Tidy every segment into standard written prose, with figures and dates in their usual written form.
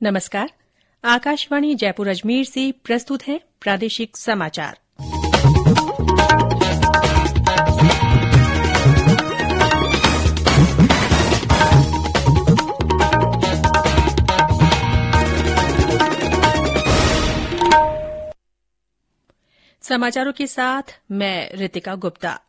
नमस्कार। आकाशवाणी जयपुर अजमेर से प्रस्तुत है प्रादेशिक समाचार। समाचारों के साथ मैं रितिका गुप्ता।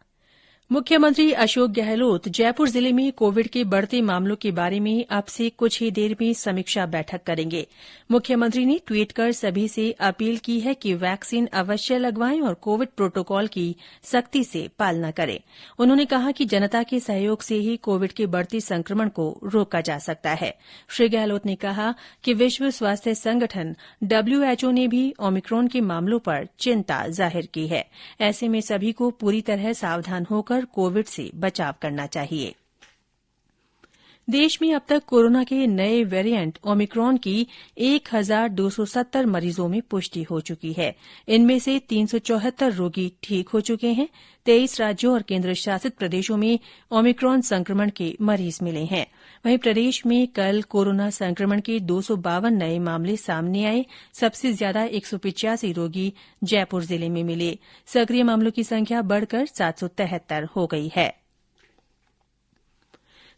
मुख्यमंत्री अशोक गहलोत जयपुर जिले में कोविड के बढ़ते मामलों के बारे में अब से कुछ ही देर में समीक्षा बैठक करेंगे। मुख्यमंत्री ने ट्वीट कर सभी से अपील की है कि वैक्सीन अवश्य लगवाएं और कोविड प्रोटोकॉल की सख्ती से पालना करें। उन्होंने कहा कि जनता के सहयोग से ही कोविड के बढ़ते संक्रमण को रोका जा सकता है। श्री गहलोत ने कहा कि विश्व स्वास्थ्य संगठन WHO ने भी ओमिक्रॉन के मामलों पर चिंता जाहिर की है। ऐसे में सभी को पूरी तरह सावधान होकर कोविड से बचाव करना चाहिए। देश में अब तक कोरोना के नए वेरिएंट ओमिक्रॉन की 1270 मरीजों में पुष्टि हो चुकी है। इनमें से 374 रोगी ठीक हो चुके हैं। 23 राज्यों और केंद्र शासित प्रदेशों में ओमिक्रॉन संक्रमण के मरीज मिले हैं। वहीं प्रदेश में कल कोरोना संक्रमण के 252 नए मामले सामने आए। सबसे ज्यादा 185 रोगी जयपुर जिले में मिले। सक्रिय मामलों की संख्या बढ़कर 773 हो गई है।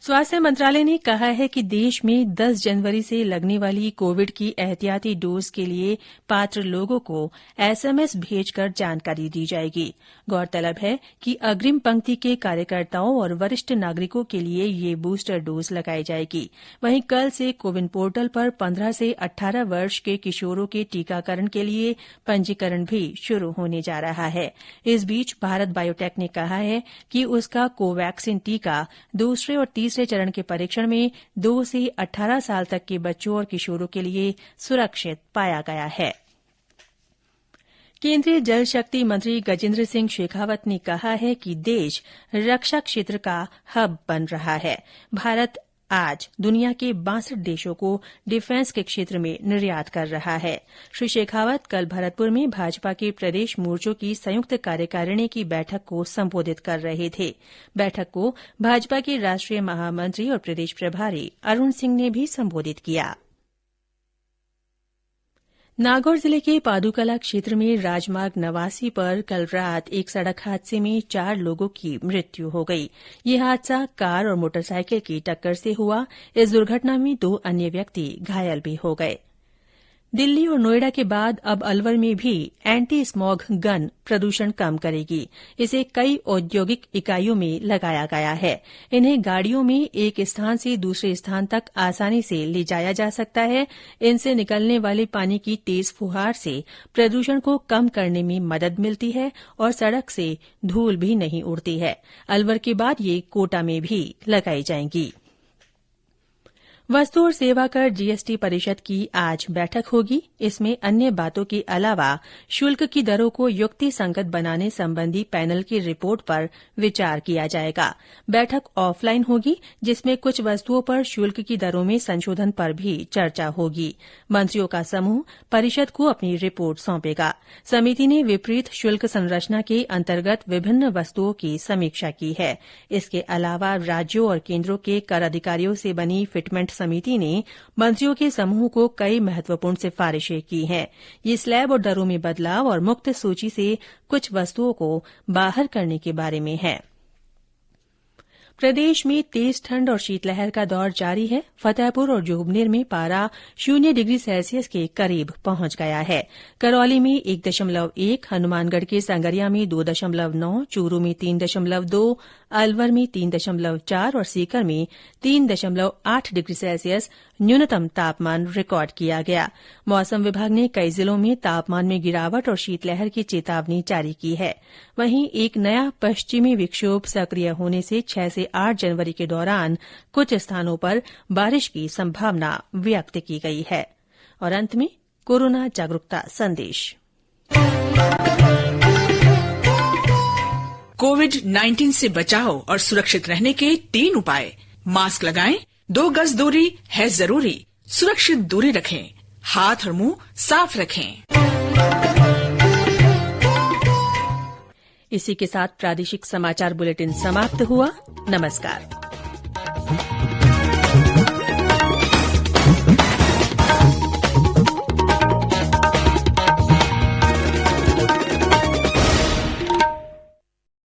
स्वास्थ्य मंत्रालय ने कहा है कि देश में 10 जनवरी से लगने वाली कोविड की एहतियाती डोज के लिए पात्र लोगों को SMS भेजकर जानकारी दी जाएगी। गौरतलब है कि अग्रिम पंक्ति के कार्यकर्ताओं और वरिष्ठ नागरिकों के लिए ये बूस्टर डोज लगाई जाएगी। वहीं कल से कोविन पोर्टल पर 15 से 18 वर्ष के किशोरों के टीकाकरण के लिए पंजीकरण भी शुरू होने जा रहा है। इस बीच भारत बायोटेक ने कहा है कि उसका कोवैक्सीन टीका दूसरे और तीसरे चरण के परीक्षण में 2 से 18 साल तक के बच्चों और किशोरों के लिए सुरक्षित पाया गया है। केंद्रीय जल शक्ति मंत्री गजेंद्र सिंह शेखावत ने कहा है कि देश रक्षा क्षेत्र का हब बन रहा है। भारत आज दुनिया के 62 देशों को डिफेंस के क्षेत्र में निर्यात कर रहा है। श्री शेखावत कल भरतपुर में भाजपा के प्रदेश मोर्चों की संयुक्त कार्यकारिणी की बैठक को संबोधित कर रहे थे। बैठक को भाजपा के राष्ट्रीय महामंत्री और प्रदेश प्रभारी अरुण सिंह ने भी संबोधित किया। नागौर जिले के पादुकला क्षेत्र में राजमार्ग 89 पर कल रात एक सड़क हादसे में 4 लोगों की मृत्यु हो गई। ये हादसा कार और मोटरसाइकिल की टक्कर से हुआ। इस दुर्घटना में 2 अन्य व्यक्ति घायल भी हो गए। दिल्ली और नोएडा के बाद अब अलवर में भी एंटी स्मॉग गन प्रदूषण कम करेगी। इसे कई औद्योगिक इकाइयों में लगाया गया है। इन्हें गाड़ियों में एक स्थान से दूसरे स्थान तक आसानी से ले जाया जा सकता है। इनसे निकलने वाले पानी की तेज फुहार से प्रदूषण को कम करने में मदद मिलती है और सड़क से धूल भी नहीं उड़ती है। अलवर के बाद ये कोटा में भी लगाई जाएंगी। वस्तु और सेवा कर GST परिषद की आज बैठक होगी। इसमें अन्य बातों के अलावा शुल्क की दरों को युक्तिसंगत बनाने संबंधी पैनल की रिपोर्ट पर विचार किया जाएगा। बैठक ऑफलाइन होगी, जिसमें कुछ वस्तुओं पर शुल्क की दरों में संशोधन पर भी चर्चा होगी। मंत्रियों का समूह परिषद को अपनी रिपोर्ट सौंपेगा। समिति ने विपरीत शुल्क संरचना के अंतर्गत विभिन्न वस्तुओं की समीक्षा की है। इसके अलावा राज्यों और केंद्रों के कर अधिकारियों से बनी फिटमेंट समिति ने मंत्रियों के समूह को कई महत्वपूर्ण सिफारिशें की हैं। ये स्लैब और दरों में बदलाव और मुक्त सूची से कुछ वस्तुओं को बाहर करने के बारे में है। प्रदेश में तेज ठंड और शीतलहर का दौर जारी है। फतेहपुर और जोबनेर में पारा 0 डिग्री सेल्सियस के करीब पहुंच गया है। करौली में 1.1, हनुमानगढ़ के संगरिया में 2.9, चूरू में 3.2, अलवर में 3.4 और सीकर में 3.8 डिग्री सेल्सियस न्यूनतम तापमान रिकॉर्ड किया गया। मौसम विभाग ने कई जिलों में तापमान में गिरावट और शीतलहर की चेतावनी जारी की है। वहीं एक नया पश्चिमी विक्षोभ सक्रिय होने से 6 से 8 जनवरी के दौरान कुछ स्थानों पर बारिश की संभावना व्यक्त की गई है। और अंत में कोरोना जागरूकता संदेश। कोविड-19 से बचाव और सुरक्षित रहने के 3 उपाय। मास्क लगाएं, 2 गज दूरी है जरूरी, सुरक्षित दूरी रखें, हाथ और मुंह साफ रखें। इसी के साथ प्रादेशिक समाचार बुलेटिन समाप्त हुआ। नमस्कार।